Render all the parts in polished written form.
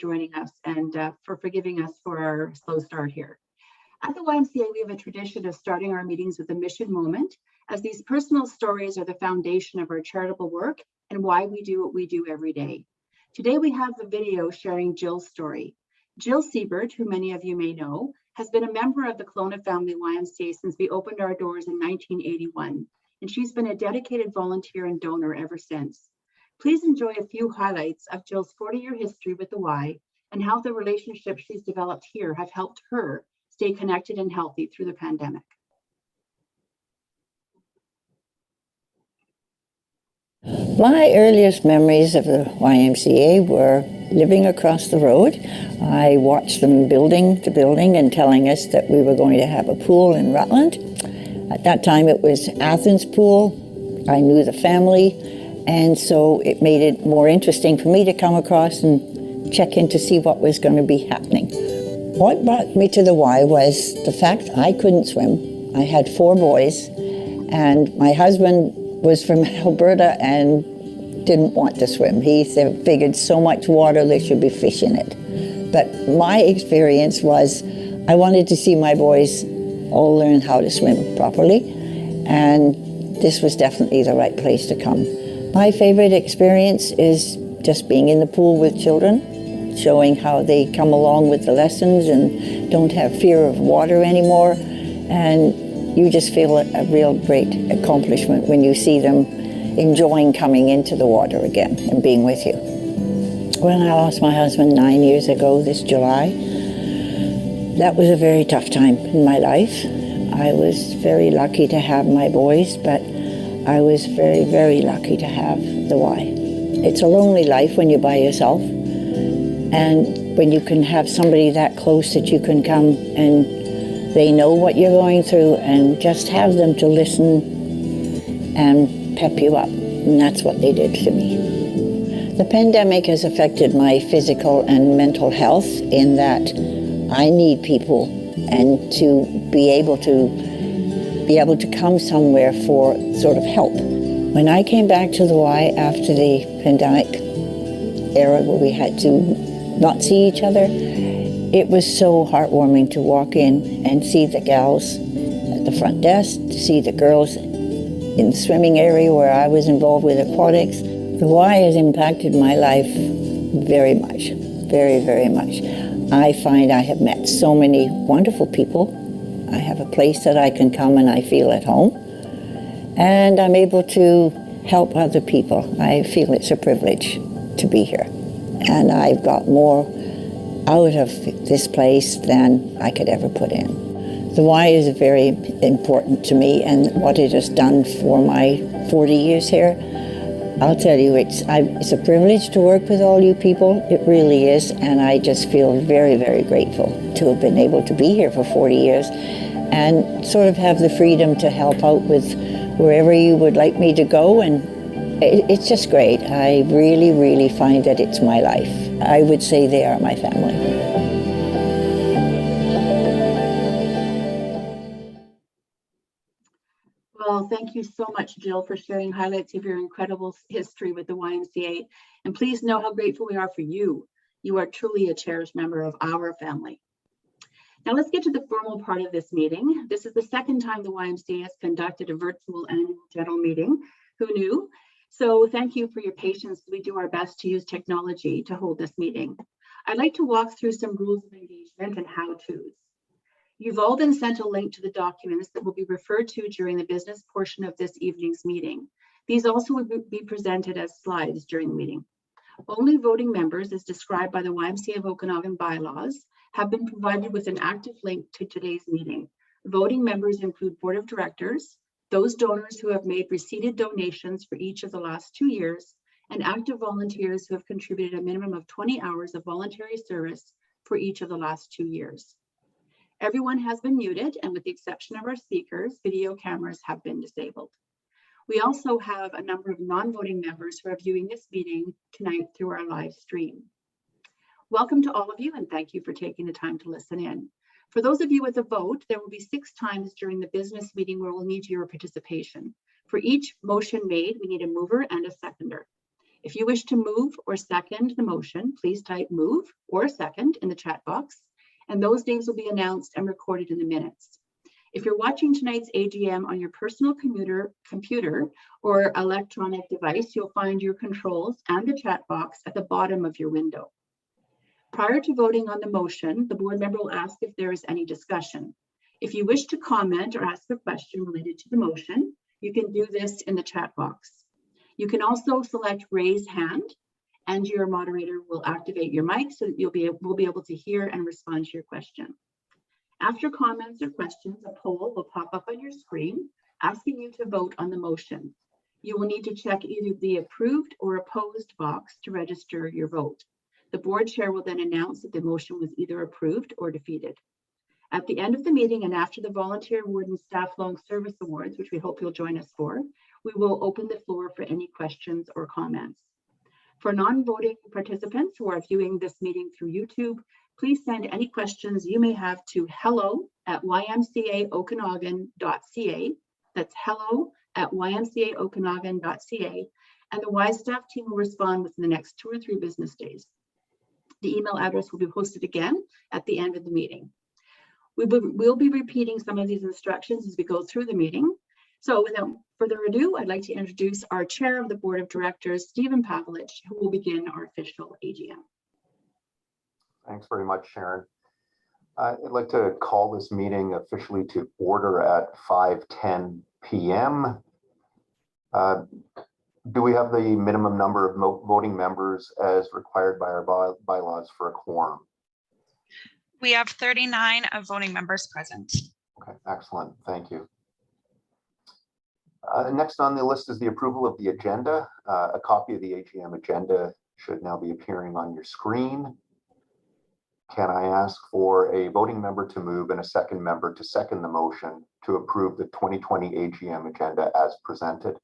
joining us and for forgiving us for our slow start here. At the YMCA, we have a tradition of starting our meetings with a mission moment, as these personal stories are the foundation of our charitable work and why we do what we do every day. Today, we have a video sharing Jill's story. Jill Siebert, who many of you may know, has been a member of the Kelowna Family YMCA since we opened our doors in 1981, and she's been a dedicated volunteer and donor ever since. Please enjoy a few highlights of Jill's 40-year history with the Y and how the relationships she's developed here have helped her stay connected and healthy through the pandemic. My earliest memories of the YMCA were living across the road. I watched them building the building and telling us that we were going to have a pool in Rutland. At that time it was Athens Pool. I knew the family, and so it made it more interesting for me to come across and check in to see what was going to be happening. What brought me to the Y was the fact I couldn't swim. I had 4 boys, and my husband was from Alberta and didn't want to swim. He figured so much water, there should be fish in it. But my experience was I wanted to see my boys all learn how to swim properly, and this was definitely the right place to come. My favorite experience is just being in the pool with children, showing how they come along with the lessons and don't have fear of water anymore. And you just feel a real great accomplishment when you see them enjoying coming into the water again and being with you. When I lost my husband 9 years ago this July, that was a very tough time in my life. I was very lucky to have my boys, but I was very, very lucky to have the Y. It's a lonely life when you're by yourself, and when you can have somebody that close that you can come and they know what you're going through, and just have them to listen and pep you up. And that's what they did to me. The pandemic has affected my physical and mental health in that I need people and to be able to come somewhere for sort of help. When I came back to the Y after the pandemic era where we had to not see each other, it was so heartwarming to walk in and see the gals at the front desk, to see the girls in the swimming area where I was involved with aquatics. The Y has impacted my life very much, very, very much. I find I have met so many wonderful people. I have a place that I can come and I feel at home. And I'm able to help other people. I feel it's a privilege to be here. And I've got more out of this place than I could ever put in. The Y is very important to me, and what it has done for my 40 years here, I'll tell you, it's a privilege to work with all you people. It really is, and I just feel very, very grateful to have been able to be here for 40 years and sort of have the freedom to help out with wherever you would like me to go, and it's just great. I really, really find that it's my life. I would say they are my family. Well, thank you so much, Jill, for sharing highlights of your incredible history with the YMCA. And please know how grateful we are for you. You are truly a cherished member of our family. Now let's get to the formal part of this meeting. This is the second time the YMCA has conducted a virtual annual general meeting. Who knew? So thank you for your patience. We do our best to use technology to hold this meeting. I'd like to walk through some rules of engagement and how-tos. You've all been sent a link to the documents that will be referred to during the business portion of this evening's meeting. These also will be presented as slides during the meeting. Only voting members, as described by the YMCA of Okanagan bylaws, have been provided with an active link to today's meeting. Voting members include Board of Directors, those donors who have made receipted donations for each of the last 2 years, and active volunteers who have contributed a minimum of 20 hours of voluntary service for each of the last 2 years. Everyone has been muted, and with the exception of our speakers, video cameras have been disabled. We also have a number of non-voting members who are viewing this meeting tonight through our live stream. Welcome to all of you, and thank you for taking the time to listen in. For those of you with a vote, there will be 6 times during the business meeting where we'll need your participation. For each motion made, we need a mover and a seconder. If you wish to move or second the motion, please type move or second in the chat box, and those names will be announced and recorded in the minutes. If you're watching tonight's AGM on your personal computer or electronic device, you'll find your controls and the chat box at the bottom of your window. Prior to voting on the motion, the board member will ask if there is any discussion. If you wish to comment or ask a question related to the motion, you can do this in the chat box. You can also select raise hand, and your moderator will activate your mic so that we'll be able to hear and respond to your question. After comments or questions, a poll will pop up on your screen asking you to vote on the motion. You will need to check either the approved or opposed box to register your vote. The board chair will then announce that the motion was either approved or defeated. At the end of the meeting and after the Volunteer Warden Staff Long Service Awards, which we hope you'll join us for, we will open the floor for any questions or comments. For non-voting participants who are viewing this meeting through YouTube, please send any questions you may have to hello@ymca-okanagan.ca. That's hello@ymca-okanagan.ca, and the Y staff team will respond within the next 2 or 3 business days. The email address will be posted again at the end of the meeting. We'll be repeating some of these instructions as we go through the meeting. So without further ado, I'd like to introduce our Chair of the Board of Directors, Stephen Pavlich, who will begin our official AGM. Thanks very much, Sharon. I'd like to call this meeting officially to order at 5:10 p.m. Do we have the minimum number of voting members as required by our bylaws for a quorum? We have 39 of voting members present. Okay, excellent. Thank you. Next on the list is the approval of the agenda. A copy of the AGM agenda should now be appearing on your screen. Can I ask for a voting member to move and a second member to second the motion to approve the 2020 AGM agenda as presented?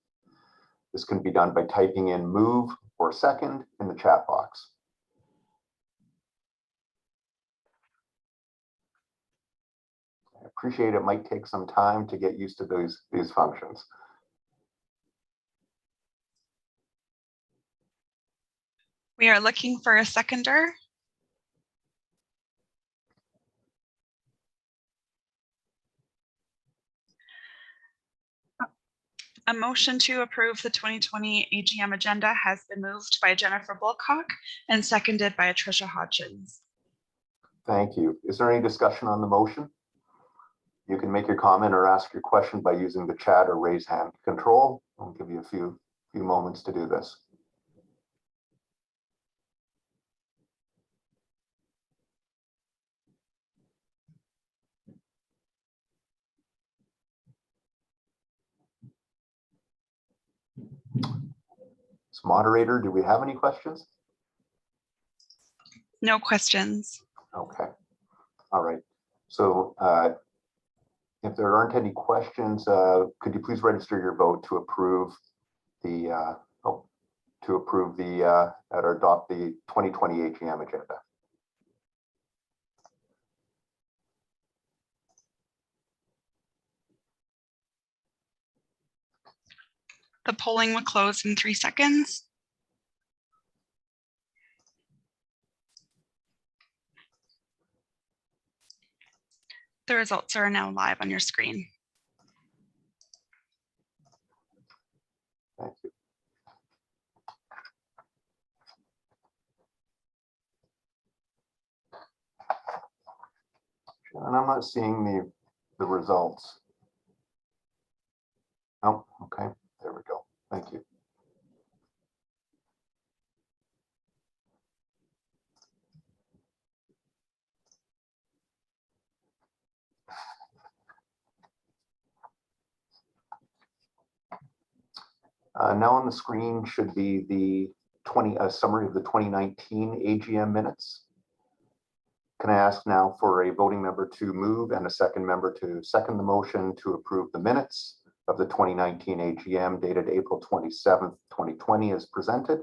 This can be done by typing in move or second in the chat box. I appreciate it might take some time to get used to these functions. We are looking for a seconder. A motion to approve the 2020 AGM agenda has been moved by Jennifer Bulcock and seconded by Tricia Hodgins. Thank you. Is there any discussion on the motion? You can make your comment or ask your question by using the chat or raise hand control. I'll give you a few moments to do this. So, moderator, do we have any questions? No questions. Okay. All right. So if there aren't any questions, could you please register your vote to approve the or adopt the 2020 AGM agenda? The polling will close in 3 seconds. The results are now live on your screen. Thank you. And I'm not seeing the results. Oh, okay. There we go. Thank you. Now on the screen should be the summary of the 2019 AGM minutes. Can I ask now for a voting member to move and a second member to second the motion to approve the minutes of the 2019 AGM dated April 27th, 2020 as presented?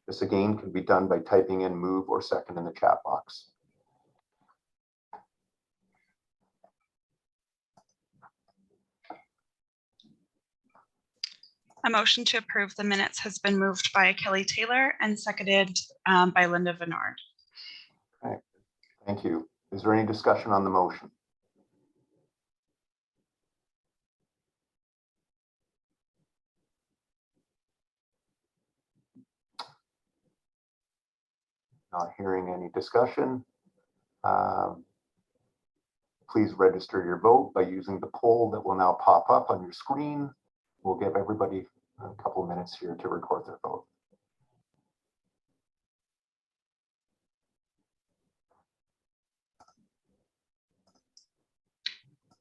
This again can be done by typing in move or second in the chat box. A motion to approve the minutes has been moved by Kelly Taylor and seconded by Linda Venard. Okay, thank you. Is there any discussion on the motion? Not hearing any discussion. Please register your vote by using the poll that will now pop up on your screen. We'll give everybody a couple of minutes here to record their vote.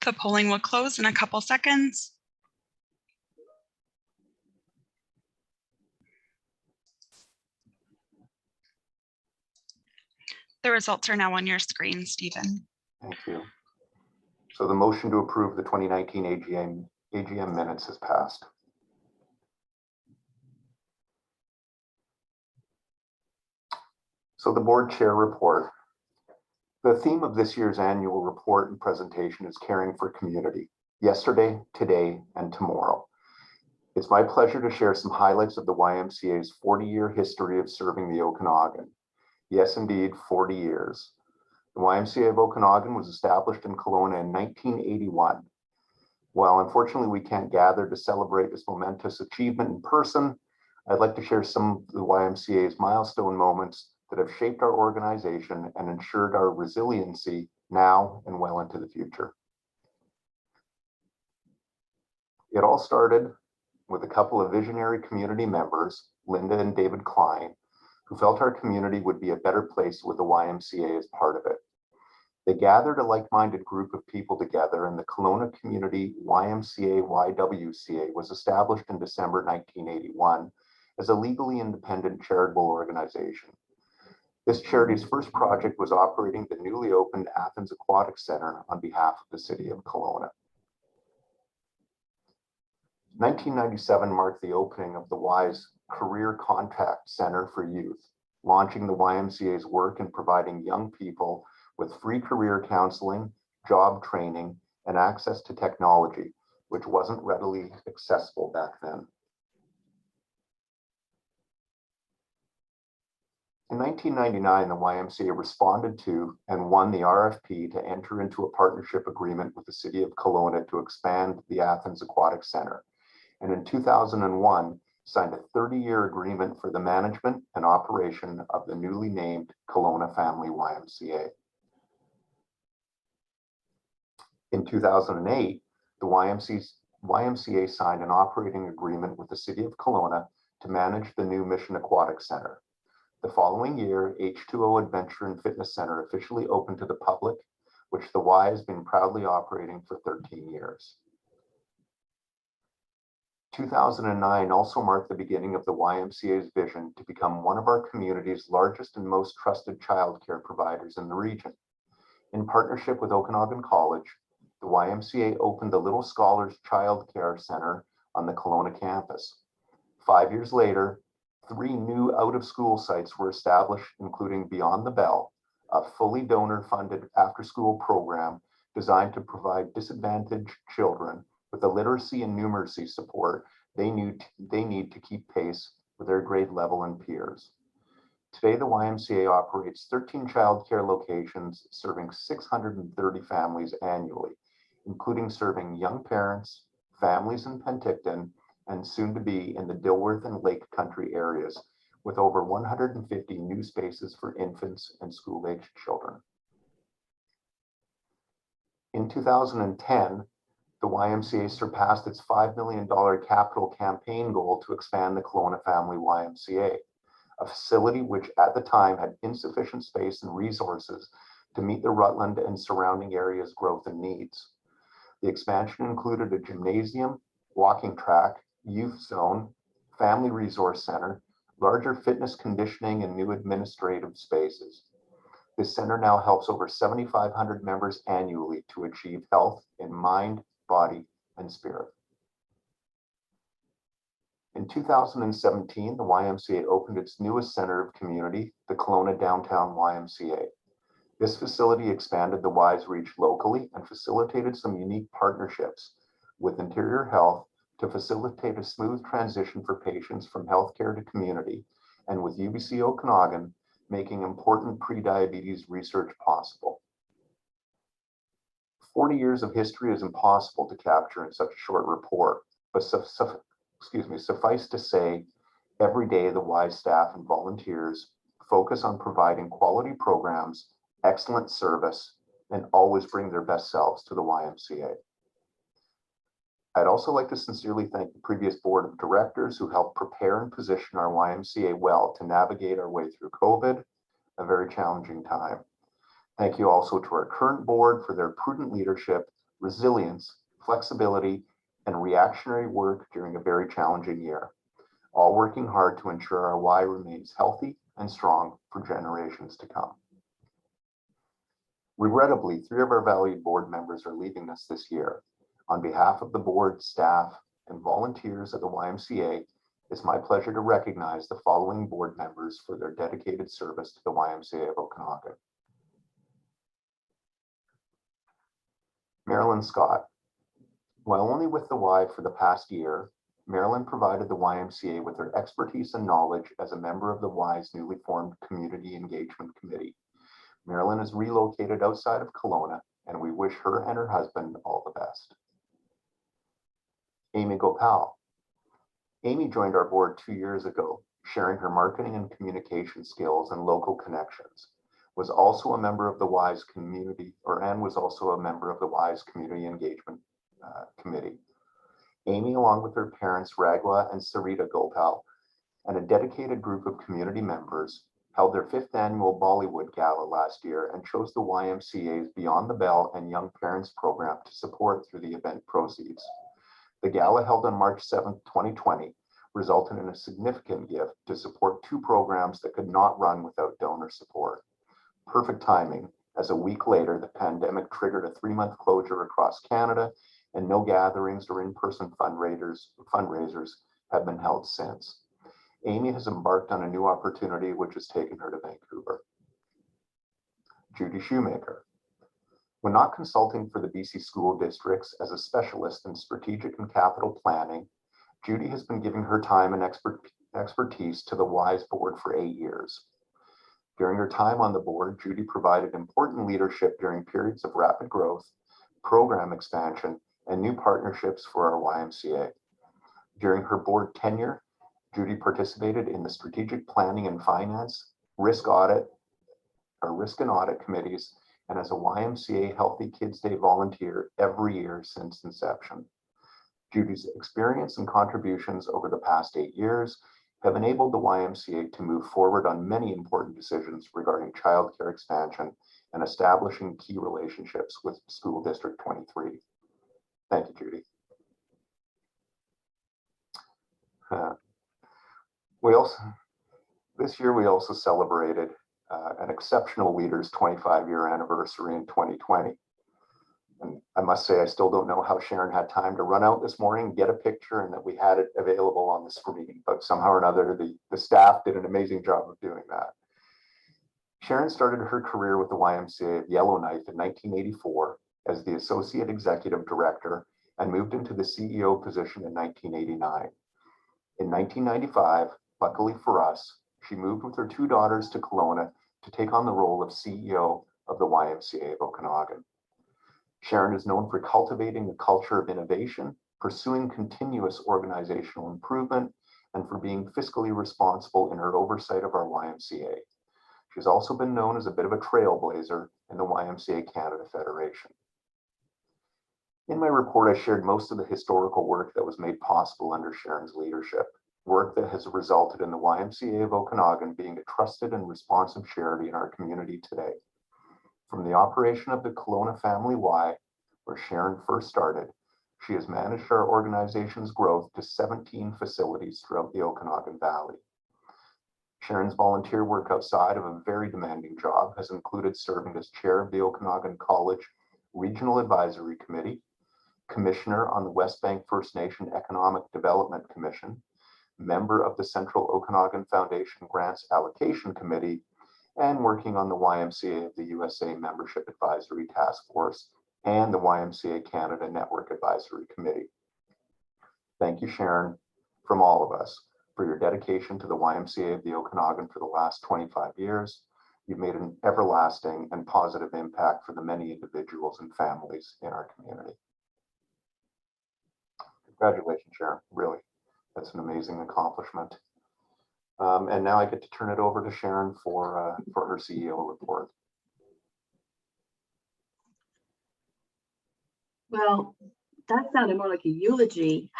The polling will close in a couple seconds. The results are now on your screen, Stephen. Thank you. So the motion to approve the 2019 AGM minutes has passed. So the board chair report. The theme of this year's annual report and presentation is caring for community, yesterday, today, and tomorrow. It's my pleasure to share some highlights of the YMCA's 40-year history of serving the Okanagan. Yes, indeed, 40 years. The YMCA of Okanagan was established in Kelowna in 1981. While unfortunately we can't gather to celebrate this momentous achievement in person, I'd like to share some of the YMCA's milestone moments that have shaped our organization and ensured our resiliency now and well into the future. It all started with a couple of visionary community members, Linda and David Klein, who felt our community would be a better place with the YMCA as part of it. They gathered a like-minded group of people together, and the Kelowna Community YMCA-YWCA was established in December 1981 as a legally independent charitable organization. This charity's first project was operating the newly opened Athens Aquatic Center on behalf of the city of Kelowna. 1997 marked the opening of the Y's Career Contact Center for Youth, launching the YMCA's work in providing young people with free career counseling, job training, and access to technology, which wasn't readily accessible back then. In 1999, the YMCA responded to and won the RFP to enter into a partnership agreement with the city of Kelowna to expand the Athens Aquatic Center. And in 2001, signed a 30-year agreement for the management and operation of the newly named Kelowna Family YMCA. In 2008, the YMCA signed an operating agreement with the city of Kelowna to manage the new Mission Aquatic Center. The following year, H2O Adventure and Fitness Center officially opened to the public, which the Y has been proudly operating for 13 years. 2009 also marked the beginning of the YMCA's vision to become one of our community's largest and most trusted childcare providers in the region. In partnership with Okanagan College, the YMCA opened the Little Scholars Child Care Center on the Kelowna campus. 5 years later, 3 new out-of-school sites were established, including Beyond the Bell, a fully donor-funded after-school program designed to provide disadvantaged children with the literacy and numeracy support they need to keep pace with their grade level and peers. Today, the YMCA operates 13 childcare locations serving 630 families annually, including serving young parents, families in Penticton, and soon to be in the Dilworth and Lake Country areas, with over 150 new spaces for infants and school-aged children. In 2010, the YMCA surpassed its $5 million capital campaign goal to expand the Kelowna Family YMCA, a facility which at the time had insufficient space and resources to meet the Rutland and surrounding areas' growth and needs. The expansion included a gymnasium, walking track, youth zone, family resource center, larger fitness conditioning, and new administrative spaces. This center now helps over 7,500 members annually to achieve health in mind, body, and spirit. In 2017, the YMCA opened its newest center of community, the Kelowna Downtown YMCA. This facility expanded the Y's reach locally and facilitated some unique partnerships with Interior Health to facilitate a smooth transition for patients from healthcare to community, and with UBC Okanagan making important pre-diabetes research possible. 40 years of history is impossible to capture in such a short report, but suffice to say, every day the Y staff and volunteers focus on providing quality programs, excellent service, and always bring their best selves to the YMCA. I'd also like to sincerely thank the previous board of directors who helped prepare and position our YMCA well to navigate our way through COVID, a very challenging time. Thank you also to our current board for their prudent leadership, resilience, flexibility, and reactionary work during a very challenging year, all working hard to ensure our Y remains healthy and strong for generations to come. Regrettably, 3 of our valued board members are leaving us this year. On behalf of the board, staff, and volunteers at the YMCA, it's my pleasure to recognize the following board members for their dedicated service to the YMCA of Okanagan. Marilyn Scott. While only with the Y for the past year, Marilyn provided the YMCA with her expertise and knowledge as a member of the Y's newly formed Community Engagement Committee. Marilyn is relocated outside of Kelowna, and we wish her and her husband all the best. Amy Gopal. Amy joined our board 2 years ago, sharing her marketing and communication skills and local connections. Was also a member of the Y's community, and was also a member of the Y's Community Engagement Committee. Amy, along with her parents, Ragwa and Sarita Gopal, and a dedicated group of community members, held their 5th annual Bollywood Gala last year and chose the YMCA's Beyond the Bell and Young Parents program to support through the event proceeds. The gala, held on March 7, 2020, resulted in a significant gift to support 2 programs that could not run without donor support. Perfect timing, as a week later, the pandemic triggered a 3-month closure across Canada, and no gatherings or in-person fundraisers have been held since. Amy has embarked on a new opportunity which has taken her to Vancouver. Judy Shoemaker. When not consulting for the BC school districts as a specialist in strategic and capital planning, Judy has been giving her time and expertise to the WISE board for 8 years. During her time on the board, Judy provided important leadership during periods of rapid growth, program expansion, and new partnerships for our YMCA. During her board tenure, Judy participated in the strategic planning and finance, risk and audit committees, and as a YMCA Healthy Kids Day volunteer every year since inception. Judy's experience and contributions over the past 8 years have enabled the YMCA to move forward on many important decisions regarding childcare expansion and establishing key relationships with School District 23. Thank you, Judy. This year we also celebrated an exceptional leader's 25-year anniversary in 2020. And I must say, I still don't know how Sharon had time to run out this morning, get a picture, and that we had it available on the screen, but somehow or another, the staff did an amazing job of doing that. Sharon started her career with the YMCA of Yellowknife in 1984 as the Associate Executive Director and moved into the CEO position in 1989. In 1995, luckily for us, she moved with her 2 daughters to Kelowna to take on the role of CEO of the YMCA of Okanagan. Sharon is known for cultivating a culture of innovation, pursuing continuous organizational improvement, and for being fiscally responsible in her oversight of our YMCA. She's also been known as a bit of a trailblazer in the YMCA Canada Federation. In my report, I shared most of the historical work that was made possible under Sharon's leadership, work that has resulted in the YMCA of Okanagan being a trusted and responsive charity in our community today. From the operation of the Kelowna Family Y, where Sharon first started, she has managed our organization's growth to 17 facilities throughout the Okanagan Valley. Sharon's volunteer work outside of a very demanding job has included serving as chair of the Okanagan College Regional Advisory Committee, commissioner on the West Bank First Nation Economic Development Commission, member of the Central Okanagan Foundation Grants Allocation Committee, and working on the YMCA of the USA Membership Advisory Task Force and the YMCA Canada Network Advisory Committee. Thank you, Sharon, from all of us, for your dedication to the YMCA of the Okanagan for the last 25 years. You've made an everlasting and positive impact for the many individuals and families in our community. Congratulations, Sharon, really. That's an amazing accomplishment. And now I get to turn it over to Sharon for her CEO report. Well, that sounded more like a eulogy.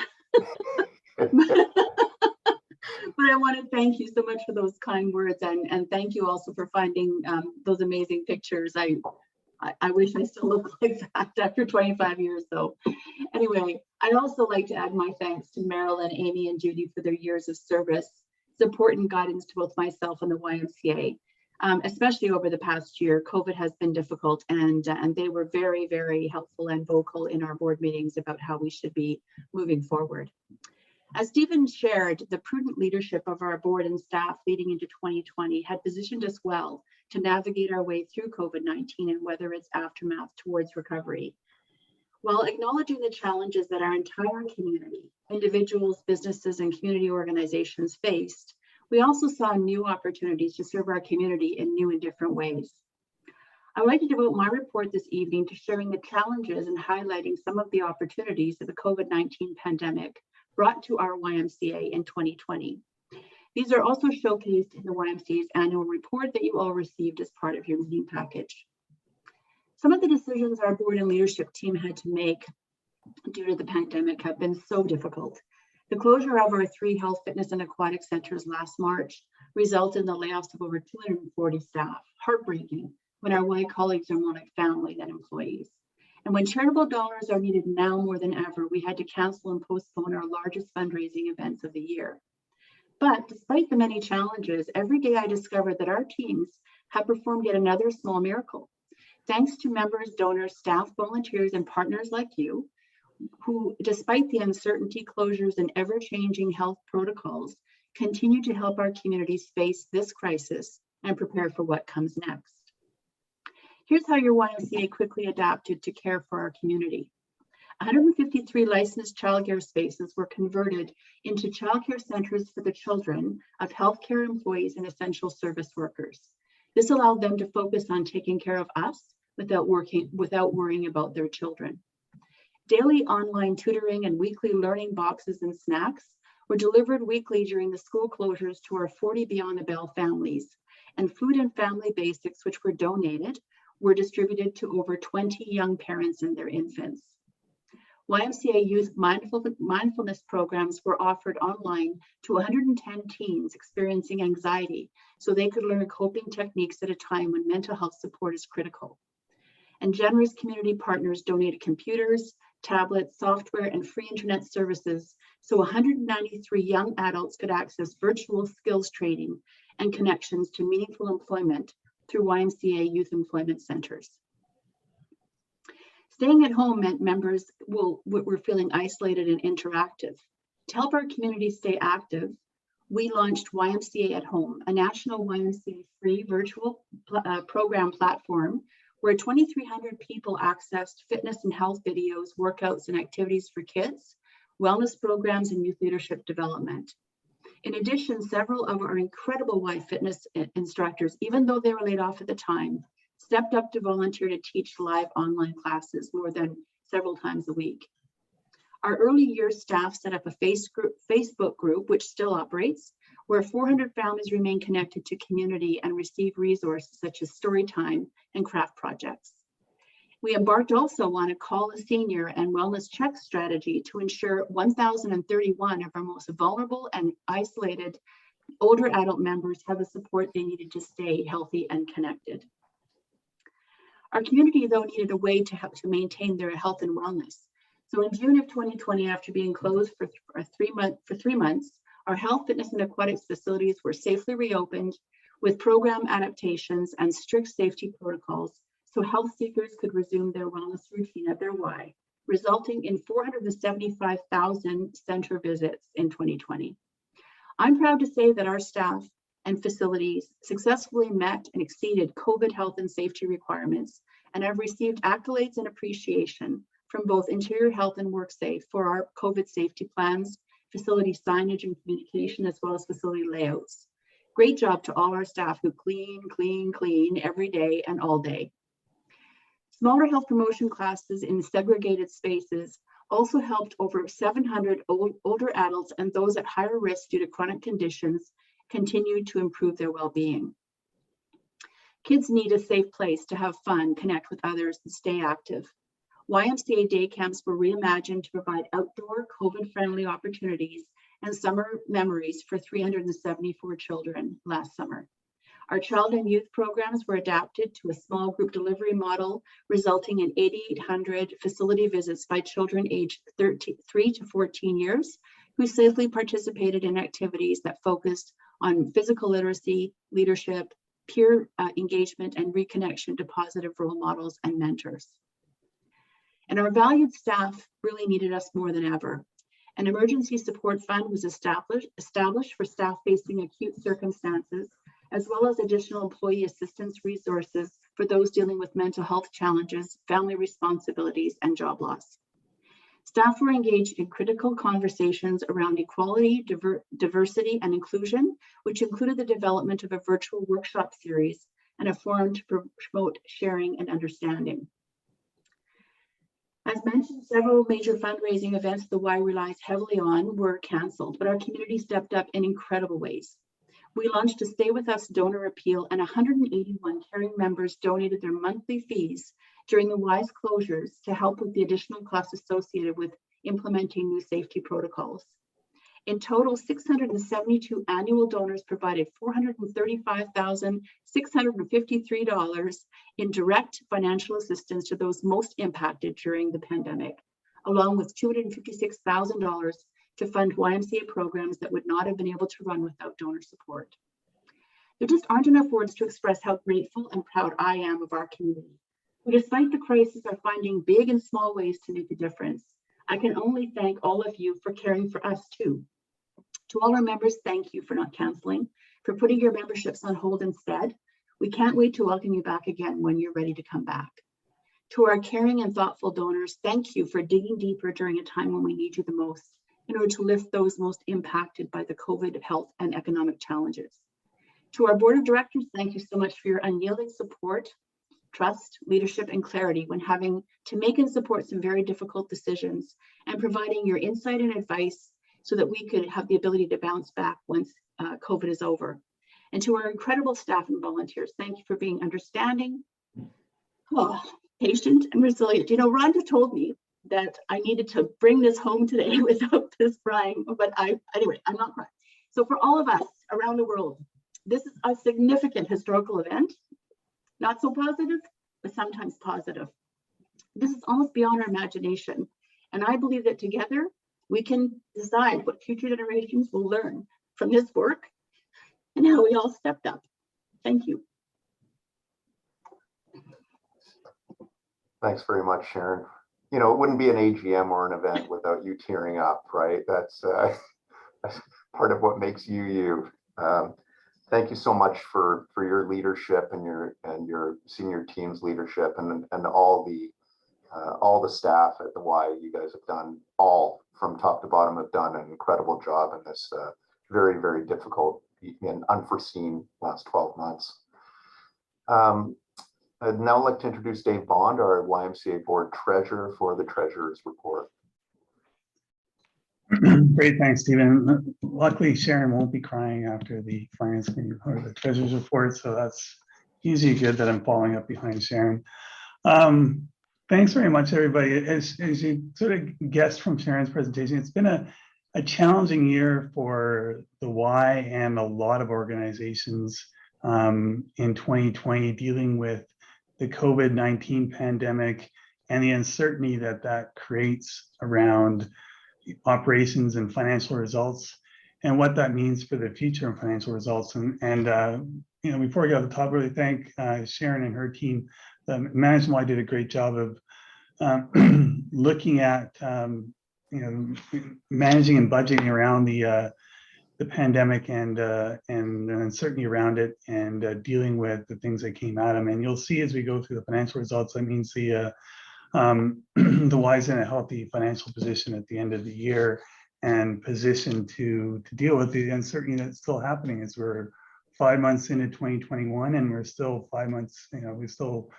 But I want to thank you so much for those kind words, and thank you also for finding those amazing pictures. I wish I still look like that after 25 years. So anyway, I'd also like to add my thanks to Marilyn, Amy, and Judy for their years of service, support, and guidance to both myself and the YMCA. Especially over the past year, COVID has been difficult, and they were very, very helpful and vocal in our board meetings about how we should be moving forward. As Stephen shared, the prudent leadership of our board and staff leading into 2020 had positioned us well to navigate our way through COVID-19 and weather its aftermath towards recovery. While acknowledging the challenges that our entire community, individuals, businesses, and community organizations faced, we also saw new opportunities to serve our community in new and different ways. I would like to devote my report this evening to sharing the challenges and highlighting some of the opportunities that the COVID-19 pandemic brought to our YMCA in 2020. These are also showcased in the YMCA's annual report that you all received as part of your meeting package. Some of the decisions our board and leadership team had to make due to the pandemic have been so difficult. The closure of our 3 health, fitness, and aquatic centers last March resulted in the layoffs of over 240 staff. Heartbreaking when our Y colleagues are more like family than employees. And when charitable dollars are needed now more than ever, we had to cancel and postpone our largest fundraising events of the year. But despite the many challenges, every day I discovered that our teams have performed yet another small miracle. Thanks to members, donors, staff, volunteers, and partners like you, who, despite the uncertainty, closures, and ever-changing health protocols, continue to help our communities face this crisis and prepare for what comes next. Here's how your YMCA quickly adapted to care for our community. 153 licensed childcare spaces were converted into childcare centers for the children of healthcare employees and essential service workers. This allowed them to focus on taking care of us without worrying about their children. Daily online tutoring and weekly learning boxes and snacks were delivered weekly during the school closures to our 40 Beyond the Bell families, and food and family basics, which were donated, were distributed to over 20 young parents and their infants. YMCA youth mindfulness programs were offered online to 110 teens experiencing anxiety so they could learn coping techniques at a time when mental health support is critical. And generous community partners donated computers, tablets, software, and free internet services so 193 young adults could access virtual skills training and connections to meaningful employment through YMCA youth employment centers. Staying at home meant members were feeling isolated and interactive. To help our community stay active, we launched YMCA at Home, a national YMCA free virtual program platform where 2,300 people accessed fitness and health videos, workouts, and activities for kids, wellness programs, and youth leadership development. In addition, several of our incredible Y Fitness instructors, even though they were laid off at the time, stepped up to volunteer to teach live online classes more than several times a week. Our early years staff set up a Facebook group, which still operates, where 400 families remain connected to community and receive resources such as story time and craft projects. We embarked also on a call a senior and wellness check strategy to ensure 1,031 of our most vulnerable and isolated older adult members have the support they needed to stay healthy and connected. Our community, though, needed a way to help to maintain their health and wellness. So in June of 2020, after being closed for 3 months, our health, fitness, and aquatics facilities were safely reopened with program adaptations and strict safety protocols so health seekers could resume their wellness routine at their Y, resulting in 475,000 center visits in 2020. I'm proud to say that our staff and facilities successfully met and exceeded COVID health and safety requirements and have received accolades and appreciation from both Interior Health and WorkSafe for our COVID safety plans, facility signage and communication, as well as facility layouts. Great job to all our staff who clean every day and all day. Smaller health promotion classes in segregated spaces also helped over 700 older adults and those at higher risk due to chronic conditions continue to improve their well-being. Kids need a safe place to have fun, connect with others, and stay active. YMCA day camps were reimagined to provide outdoor COVID-friendly opportunities and summer memories for 374 children last summer. Our child and youth programs were adapted to a small group delivery model, resulting in 8,800 facility visits by children aged 3 to 14 years, who safely participated in activities that focused on physical literacy, leadership, peer engagement, and reconnection to positive role models and mentors. And our valued staff really needed us more than ever. An emergency support fund was established for staff facing acute circumstances, as well as additional employee assistance resources for those dealing with mental health challenges, family responsibilities, and job loss. Staff were engaged in critical conversations around equality, diversity, and inclusion, which included the development of a virtual workshop series and a forum to promote sharing and understanding. As mentioned, several major fundraising events the Y relies heavily on were canceled, but our community stepped up in incredible ways. We launched a Stay With Us donor appeal, and 181 caring members donated their monthly fees during the Y's closures to help with the additional costs associated with implementing new safety protocols. In total, 672 annual donors provided $435,653 in direct financial assistance to those most impacted during the pandemic, along with $256,000 to fund YMCA programs that would not have been able to run without donor support. There just aren't enough words to express how grateful and proud I am of our community, who despite the crisis are finding big and small ways to make a difference. I can only thank all of you for caring for us too. To all our members, thank you for not canceling, for putting your memberships on hold instead. We can't wait to welcome you back again when you're ready to come back. To our caring and thoughtful donors, thank you for digging deeper during a time when we need you the most, in order to lift those most impacted by the COVID health and economic challenges. To our board of directors, thank you so much for your unyielding support, trust, leadership, and clarity when having to make and support some very difficult decisions, and providing your insight and advice so that we could have the ability to bounce back once COVID is over. And to our incredible staff and volunteers, thank you for being understanding, patient, and resilient. You know, Rhonda told me that I needed to bring this home today without this crying, but anyway, I'm not crying. So for all of us around the world, this is a significant historical event, not so positive, but sometimes positive. This is almost beyond our imagination. And I believe that together we can decide what future generations will learn from this work and how we all stepped up. Thank you. Thanks very much, Sharon. You know, it wouldn't be an AGM or an event without you tearing up, right? That's part of what makes you you. Thank you so much for your leadership and your senior team's leadership and all the staff at the Y. You guys have done, all from top to bottom, have done an incredible job in this very, very difficult and unforeseen last 12 months. I'd now like to introduce Dave Bond, our YMCA board treasurer, for the treasurer's report. Great, thanks, Stephen. Luckily, Sharon won't be crying after the finance committee or the treasurer's report, so that's usually good that I'm following up behind Sharon. Thanks very much, everybody. As you sort of guessed from Sharon's presentation, it's been a challenging year for the Y and a lot of organizations in 2020, dealing with the COVID-19 pandemic and the uncertainty that creates around operations and financial results, and what that means for the future of financial results. And you know, before we go to the top, really thank Sharon and her team. The management Y did a great job of looking at you know, managing and budgeting around the pandemic and the uncertainty around it, and dealing with the things that came at them. And you'll see as we go through the financial results, that means the The Y is in a healthy financial position at the end of the year and positioned to deal with the uncertainty that's still happening as we're 5 months into 2021 and we're still 5 months, we're still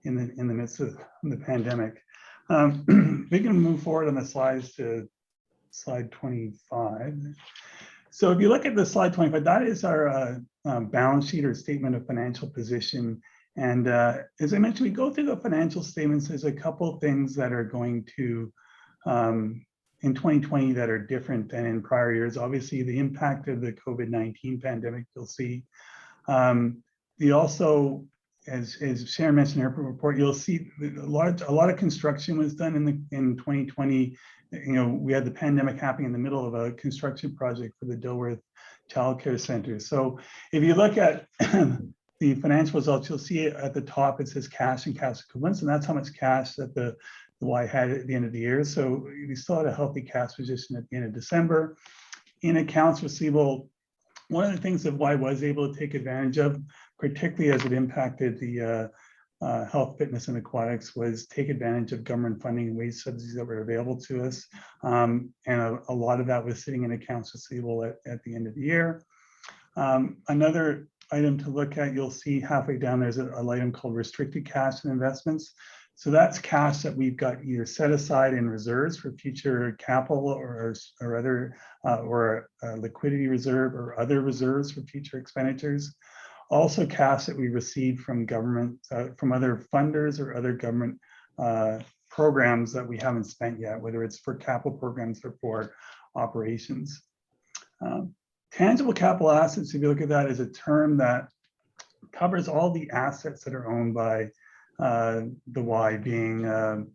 in the midst of the pandemic. We can move forward on the slides to slide 25. So if you look at the slide 25, that is our balance sheet or statement of financial position. And as I mentioned, we go through the financial statements. There's a couple things that are going to, in 2020, that are different than in prior years. Obviously, the impact of the COVID-19 pandemic, you'll see. We also, as Sharon mentioned in her report, you'll see a lot of construction was done in 2020. We had the pandemic happening in the middle of a construction project for the Dilworth Child Care Center. So if you look at the financial results, you'll see at the top, it says cash and cash equivalents, and that's how much cash that the Y had at the end of the year. So we still had a healthy cash position at the end of December. In accounts receivable, one of the things that Y was able to take advantage of, particularly as it impacted the health, fitness, and aquatics, was take advantage of government funding and wage subsidies that were available to us. And a lot of that was sitting in accounts receivable at the end of the year. Another item to look at, you'll see halfway down, there's an item called restricted cash and investments. So that's cash that we've got either set aside in reserves for future capital or other or a liquidity reserve or other reserves for future expenditures. Also cash that we received from government, from other funders or other government programs that we haven't spent yet, whether it's for capital programs or for operations. Tangible capital assets, if you look at that, is a term that covers all the assets that are owned by the Y, being the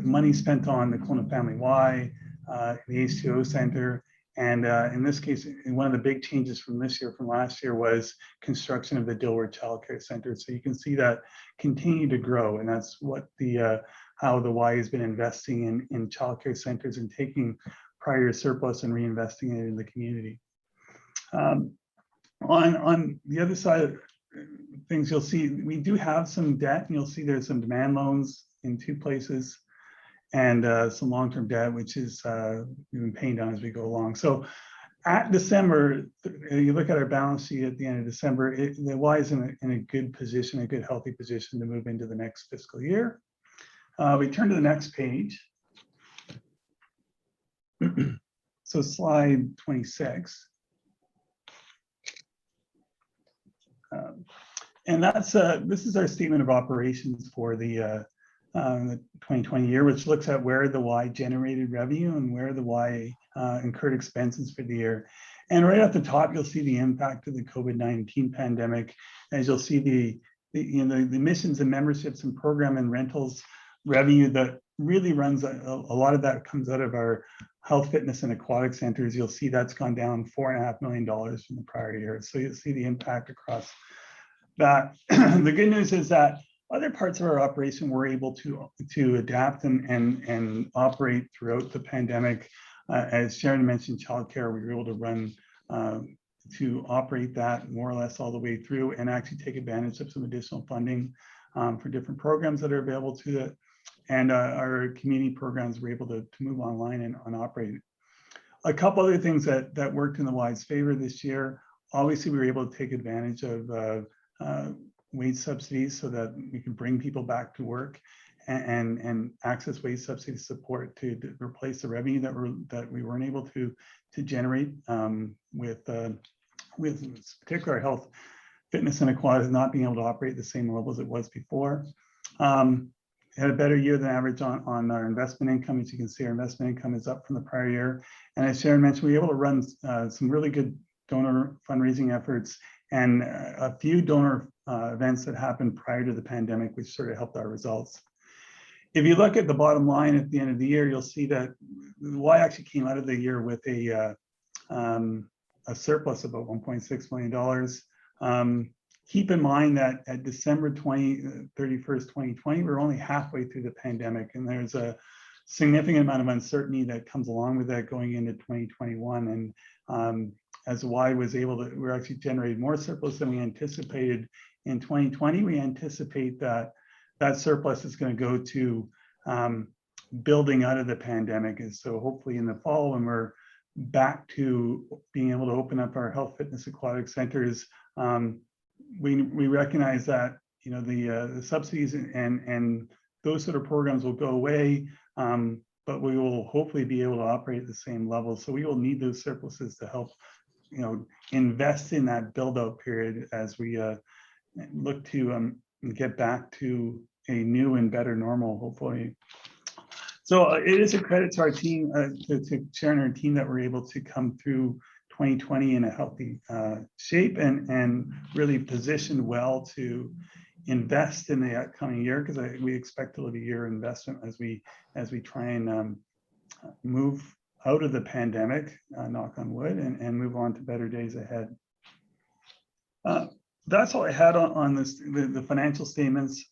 money spent on the Kelowna Family Y, the H2O Center, and in this case, one of the big changes from this year, from last year, was construction of the Dilworth Child Care Center. So you can see that continue to grow, and that's what how the Y has been investing in child care centers and taking prior surplus and reinvesting it in the community. On the other side of things, you'll see we do have some debt, and you'll see there's some demand loans in 2 places and some long-term debt, which is we've been paying down as we go along. So at December, you look at our balance sheet at the end of December, the Y is in a good position, a good healthy position to move into the next fiscal year. We turn to the next page. So slide 26. And that's this is our statement of operations for the 2020 year, which looks at where the Y generated revenue and where the Y incurred expenses for the year. And right at the top, you'll see the impact of the COVID-19 pandemic, as you'll see the missions and memberships and program and rentals revenue that really runs, a lot of that comes out of our health, fitness, and aquatic centers. You'll see that's gone down $4.5 million from the prior year. So you'll see the impact across that. The good news is that other parts of our operation were able to adapt and operate throughout the pandemic. As Sharon mentioned, childcare, we were able to run to operate that more or less all the way through and actually take advantage of some additional funding for different programs that are available to it. And our community programs were able to move online and operate. A couple other things that worked in the Y's favor this year. Obviously, we were able to take advantage of wage subsidies so that we can bring people back to work and access wage subsidy support to replace the revenue that we weren't able to generate with particular health, fitness, and aquatics not being able to operate at the same level as it was before. Had a better year than average on our investment income. As you can see, our investment income is up from the prior year. And as Sharon mentioned, we were able to run some really good donor fundraising efforts and a few donor events that happened prior to the pandemic, which sort of helped our results. If you look at the bottom line at the end of the year, you'll see that the Y actually came out of the year with a surplus of about $1.6 million. Keep in mind that at December 31st, 2020, we're only halfway through the pandemic, and there's a significant amount of uncertainty that comes along with that going into 2021. And as Y was able to, we're actually generating more surplus than we anticipated in 2020. We anticipate that that surplus is going to go to building out of the pandemic. And so hopefully in the fall, when we're back to being able to open up our health, fitness, aquatic centers, we recognize that, you know, the subsidies and those sort of programs will go away, but we will hopefully be able to operate at the same level. So we will need those surpluses to help, you know, invest in that build out period as we look to get back to a new and better normal, hopefully. So it is a credit to our team, to Sharon and her team, that we're able to come through 2020 in a healthy shape and really positioned well to invest in the upcoming year, because we expect it'll be a year investment as we try and move out of the pandemic, knock on wood, and move on to better days ahead. That's all I had on this, the financial statements.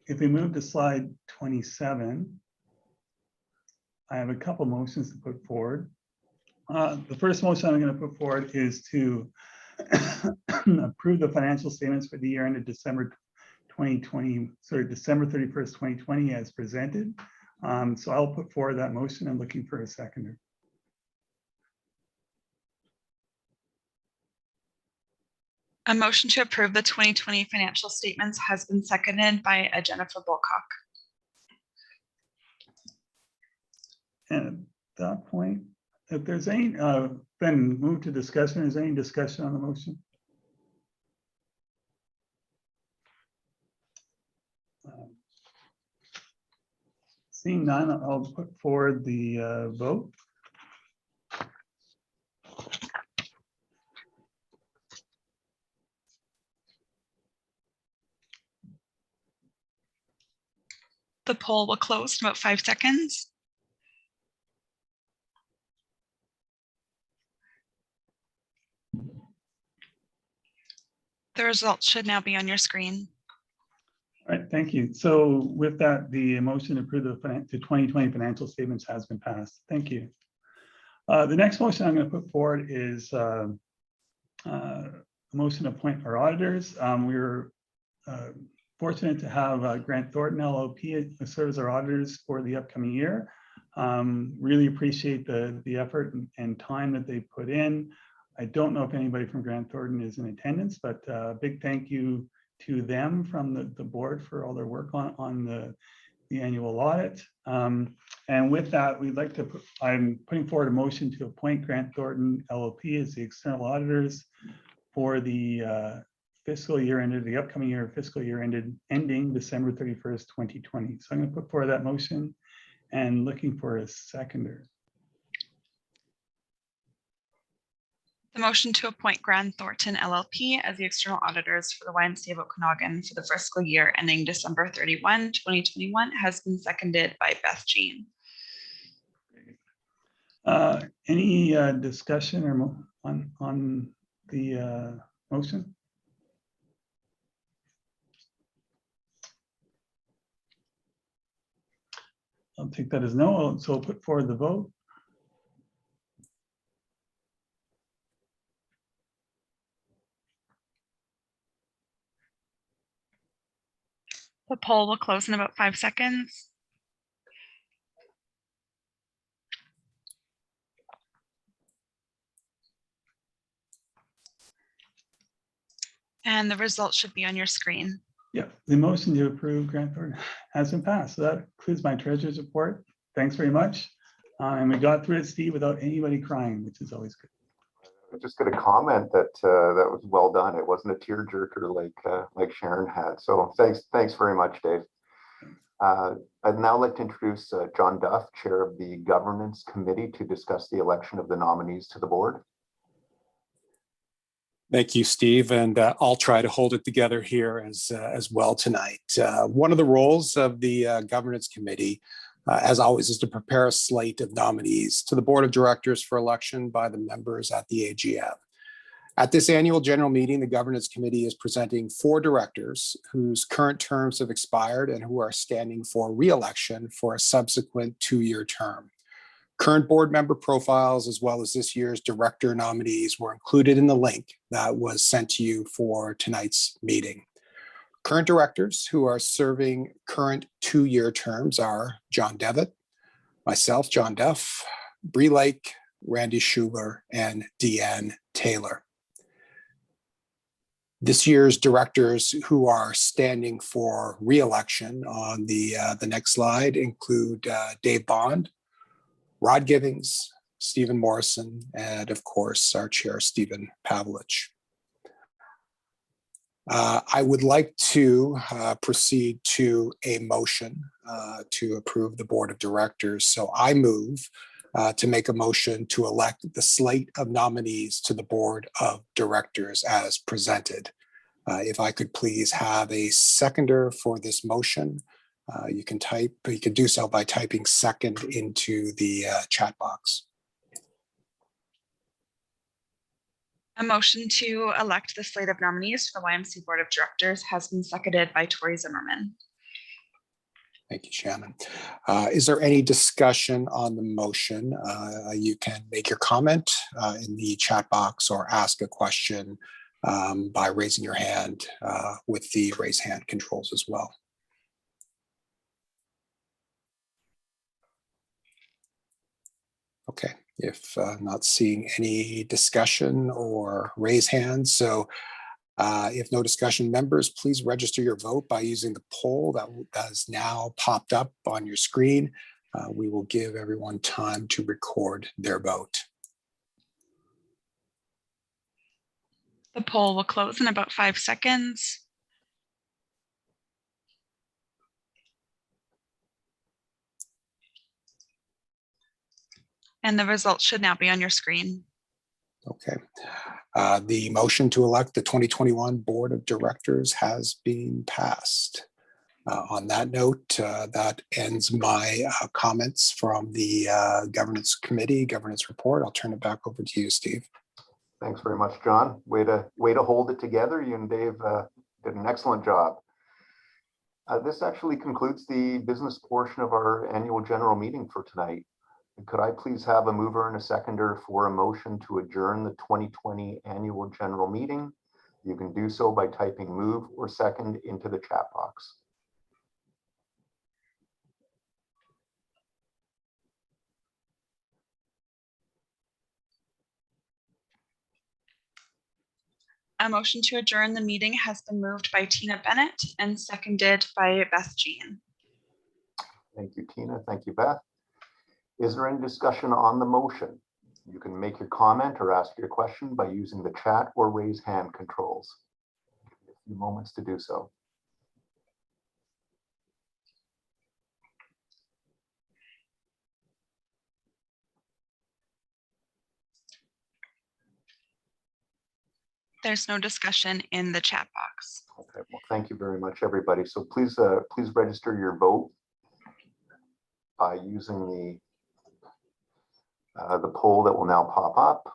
If we move to slide 27, I have a couple motions to put forward. The first motion I'm going to put forward is to approve the financial statements for the year ended December 31st, 2020 as presented. So I'll put forward that motion. I'm looking for a seconder. A motion to approve the 2020 financial statements has been seconded by Jennifer Bulcock. And at that point, if there's any, then move to discussion. Is there any discussion on the motion? Seeing none, I'll put forward the vote. The poll will close in about 5 seconds. The results should now be on your screen. All right, thank you. So with that, the motion to approve the 2020 financial statements has been passed. Thank you. The next motion I'm going to put forward is a motion to appoint our auditors. We were fortunate to have Grant Thornton LLP serve as our auditors for the upcoming year. Really appreciate the effort and time that they put in. I don't know if anybody from Grant Thornton is in attendance, but big thank you to them from the board for all their work on the annual audit. And with that, we'd like to I'm putting forward a motion to appoint Grant Thornton LLP as the external auditors for the fiscal year ended, the upcoming year, fiscal year ending December 31st, 2020. So I'm going to put forward that motion and looking for a seconder. The motion to appoint Grant Thornton LLP as the external auditors for the YMCA of Okanagan for the fiscal year ending December 31, 2021 has been seconded by Beth Jean. Any discussion or on the motion? I'll take that as no, so I'll put forward the vote. The poll will close in about 5 seconds. And the results should be on your screen. Yeah, the motion to approve Grant Thornton has been passed. So that concludes my treasurer's report. Thanks very much. And we got through it, Steve, without anybody crying, which is always good. I'm just going to comment that that was well done. It wasn't a tearjerker like Sharon had. So thanks very much, Dave. I'd now like to introduce John Duff, Chair of the Governance Committee, to discuss the election of the nominees to the board. Thank you, Steve, and I'll try to hold it together here as well tonight. One of the roles of the Governance Committee, as always, is to prepare a slate of nominees to the Board of Directors for election by the members at the AGM. At this annual general meeting, the Governance Committee is presenting 4 directors whose current terms have expired and who are standing for re-election for a subsequent 2-year term. Current board member profiles, as well as this year's director nominees, were included in the link that was sent to you for tonight's meeting. Current directors who are serving current 2-year terms are John Devitt, myself, John Duff, Bree Lake, Randy Schuler, and Deanne Taylor. This year's directors who are standing for re-election on the next slide include Dave Bond, Rod Givings, Stephen Morrison, and of course, our chair, Stephen Pavlich. I would like to proceed to a motion to approve the board of directors. So I move to make a motion to elect the slate of nominees to the board of directors as presented. If I could please have a seconder for this motion. You can do so by typing second into the chat box. A motion to elect the slate of nominees for the YMCA Board of Directors has been seconded by Tori Zimmerman. Thank you, Shannon. Is there any discussion on the motion? You can make your comment in the chat box or ask a question by raising your hand with the raise hand controls as well. Okay, if not seeing any discussion or raise hands, so if no discussion, members, please register your vote by using the poll that has now popped up on your screen. We will give everyone time to record their vote. The poll will close in about 5 seconds. And the results should now be on your screen. Okay. The motion to elect the 2021 Board of Directors has been passed. On that note, that ends my comments from the Governance Committee, Governance Report. I'll turn it back over to you, Steve. Thanks very much, John. Way to hold it together. You and Dave did an excellent job. This actually concludes the business portion of our annual general meeting for tonight. Could I please have a mover and a seconder for a motion to adjourn the 2020 annual general meeting? You can do so by typing move or second into the chat box. A motion to adjourn the meeting has been moved by Tina Bennett and seconded by Beth Jean. Thank you, Tina. Thank you, Beth. Is there any discussion on the motion? You can make your comment or ask your question by using the chat or raise hand controls. Give you a few moments to do so. There's no discussion in the chat box. Okay, well, thank you very much, everybody. So please register your vote by using the poll that will now pop up.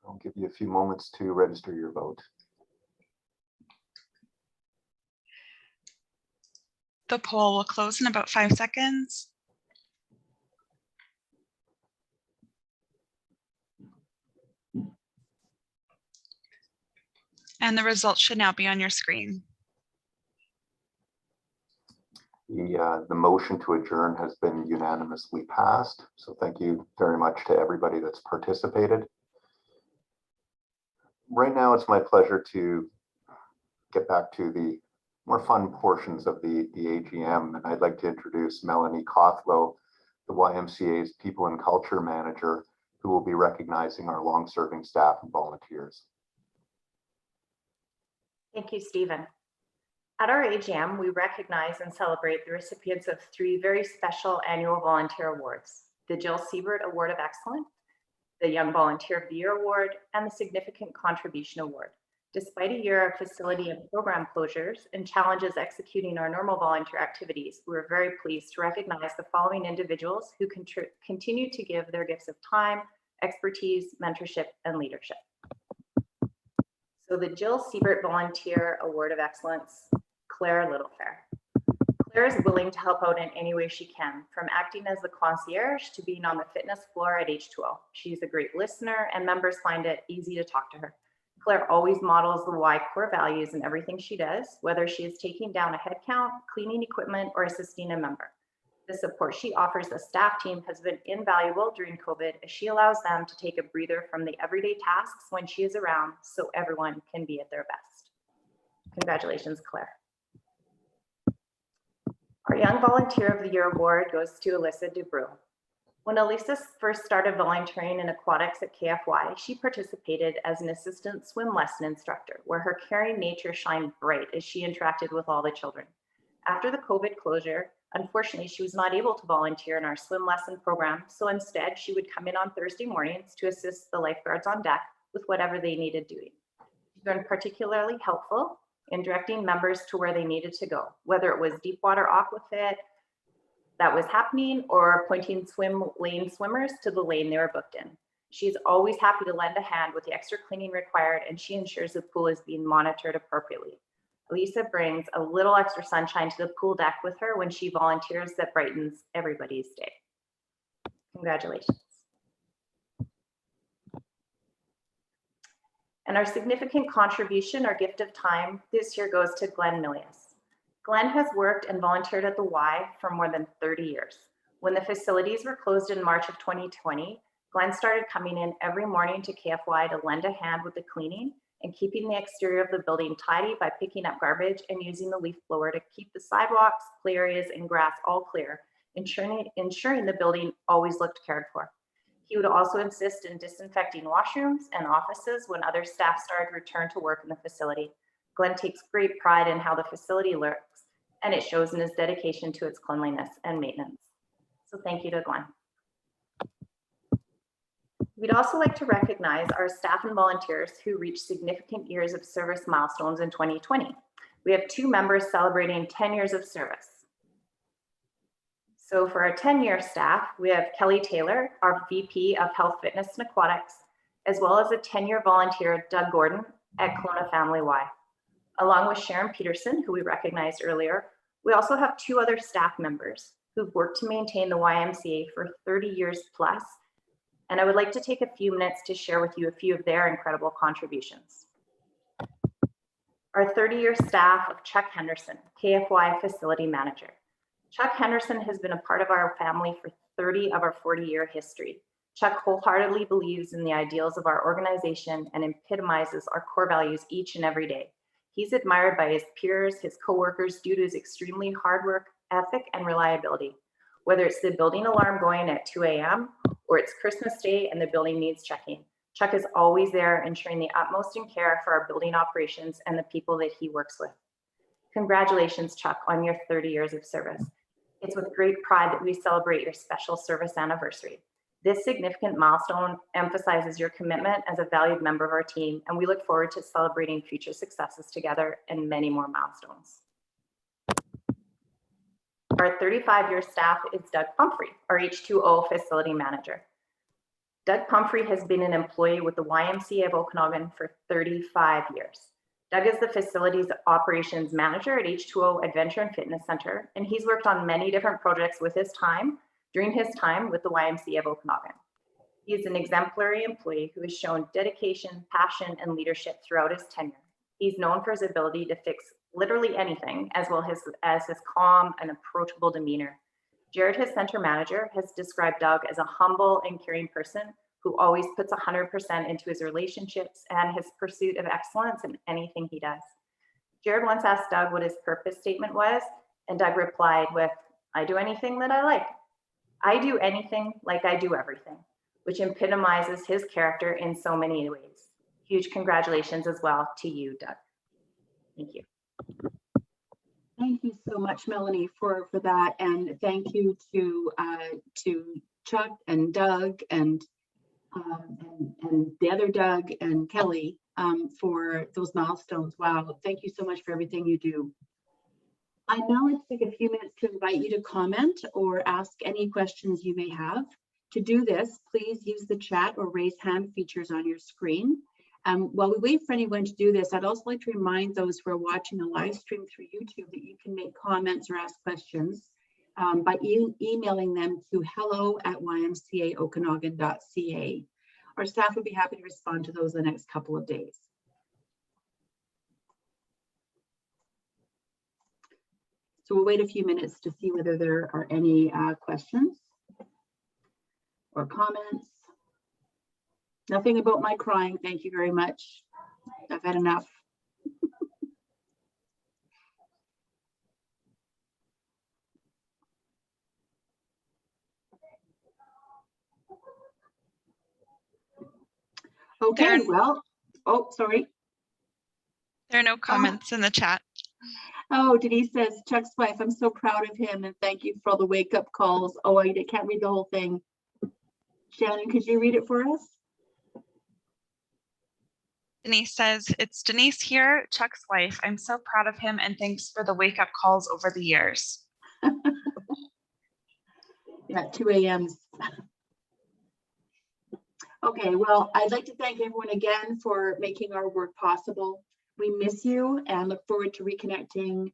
I'll give you a few moments to register your vote. The poll will close in about 5 seconds. And the results should now be on your screen. The motion to adjourn has been unanimously passed. So thank you very much to everybody that's participated. Right now, it's my pleasure to get back to the more fun portions of the AGM. And I'd like to introduce Melanie Cothlow, the YMCA's People and Culture Manager, who will be recognizing our long-serving staff and volunteers. Thank you, Stephen. At our AGM, we recognize and celebrate the recipients of 3 very special annual volunteer awards: the Jill Siebert Award of Excellence, the Young Volunteer of the Year Award, and the Significant Contribution Award. Despite a year of facility and program closures and challenges executing our normal volunteer activities, we're very pleased to recognize the following individuals who continue to give their gifts of time, expertise, mentorship, and leadership. So the Jill Siebert Volunteer Award of Excellence, Claire Littlefair. Claire is willing to help out in any way she can, from acting as the concierge to being on the fitness floor at H2O. She's a great listener and members find it easy to talk to her. Claire always models the Y core values in everything she does, whether she is taking down a head count, cleaning equipment, or assisting a member. The support she offers the staff team has been invaluable during COVID, as she allows them to take a breather from the everyday tasks when she is around, so everyone can be at their best. Congratulations, Claire. Our Young Volunteer of the Year award goes to Alyssa Dubrew. When Elisa first started volunteering in aquatics at KFY, she participated as an assistant swim lesson instructor, where her caring nature shined bright as she interacted with all the children. After the COVID closure, unfortunately, she was not able to volunteer in our swim lesson program, so instead she would come in on Thursday mornings to assist the lifeguards on deck with whatever they needed doing. She's been particularly helpful in directing members to where they needed to go, whether it was deep water aquafit that was happening or pointing swim lane swimmers to the lane they were booked in. She's always happy to lend a hand with the extra cleaning required, and she ensures the pool is being monitored appropriately. Lisa brings a little extra sunshine to the pool deck with her when she volunteers that brightens everybody's day. Congratulations. And our significant contribution, our gift of time this year, goes to Glenn Milius. Glenn has worked and volunteered at the Y for more than 30 years. When the facilities were closed in March of 2020, Glenn started coming in every morning to KFY to lend a hand with the cleaning and keeping the exterior of the building tidy by picking up garbage and using the leaf blower to keep the sidewalks, play areas, and grass all clear, ensuring the building always looked cared for. He would also insist in disinfecting washrooms and offices when other staff started to return to work in the facility. Glenn takes great pride in how the facility looks, and it shows in his dedication to its cleanliness and maintenance. So thank you to Glenn. We'd also like to recognize our staff and volunteers who reached significant years of service milestones in 2020. We have 2 members celebrating 10 years of service. So for our 10-year staff, we have Kelly Taylor, our VP of Health, Fitness, and Aquatics, as well as a 10-year volunteer, Doug Gordon, at Kelowna Family Y. Along with Sharon Peterson, who we recognized earlier, we also have 2 other staff members who've worked to maintain the YMCA for 30 years plus. And I would like to take a few minutes to share with you a few of their incredible contributions. Our 30-year staff of Chuck Henderson, KFY Facility Manager. Chuck Henderson has been a part of our family for 30 of our 40-year history. Chuck wholeheartedly believes in the ideals of our organization and epitomizes our core values each and every day. He's admired by his peers, his coworkers, due to his extremely hard work ethic and reliability. Whether it's the building alarm going at 2 a.m. or it's Christmas Day and the building needs checking, Chuck is always there, ensuring the utmost in care for our building operations and the people that he works with. Congratulations, Chuck, on your 30 years of service. It's with great pride that we celebrate your special service anniversary. This significant milestone emphasizes your commitment as a valued member of our team, and we look forward to celebrating future successes together and many more milestones. Our 35-year staff is Doug Pumphrey, our H2O facility manager. Doug Pumphrey has been an employee with the YMCA of Okanagan for 35 years. Doug is the facilities operations manager at H2O Adventure and Fitness Center, and he's worked on many different projects during his time with the YMCA of Okanagan. He is an exemplary employee who has shown dedication, passion, and leadership throughout his tenure. He's known for his ability to fix literally anything, as well as his calm and approachable demeanor. Jared, his center manager, has described Doug as a humble and caring person who always puts 100% into his relationships and his pursuit of excellence in anything he does. Jared once asked Doug what his purpose statement was, and Doug replied with, "I do anything that I like. I do anything like I do everything," which epitomizes his character in so many ways. Huge congratulations as well to you, Doug. Thank you. Thank you so much, Melanie, for that, and thank you to Chuck and Doug and the other Doug and Kelly for those milestones. Wow, thank you so much for everything you do. I'd now like to take a few minutes to invite you to comment or ask any questions you may have. To do this, please use the chat or raise hand features on your screen. While we wait for anyone to do this, I'd also like to remind those who are watching the live stream through YouTube that you can make comments or ask questions by emailing them to hello@ymcaokanagan.ca. Our staff would be happy to respond to those in the next couple of days. So we'll wait a few minutes to see whether there are any questions or comments. Nothing about my crying. Thank you very much. I've had enough. Okay, well, oh, sorry. There are no comments in the chat. Oh, Denise says, Chuck's wife, I'm so proud of him and thank you for all the wake up calls. Oh, I can't read the whole thing. Shannon, could you read it for us? Denise says, it's Denise here, Chuck's wife. I'm so proud of him and thanks for the wake up calls over the years. Yeah, 2 a.m.s. Okay, well, I'd like to thank everyone again for making our work possible. We miss you and look forward to reconnecting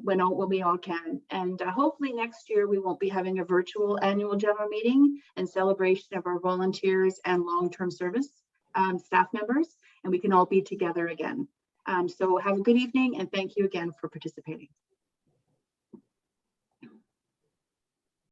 when we all can. And hopefully next year we won't be having a virtual annual general meeting and celebration of our volunteers and long-term service staff members, and we can all be together again. So have a good evening and thank you again for participating.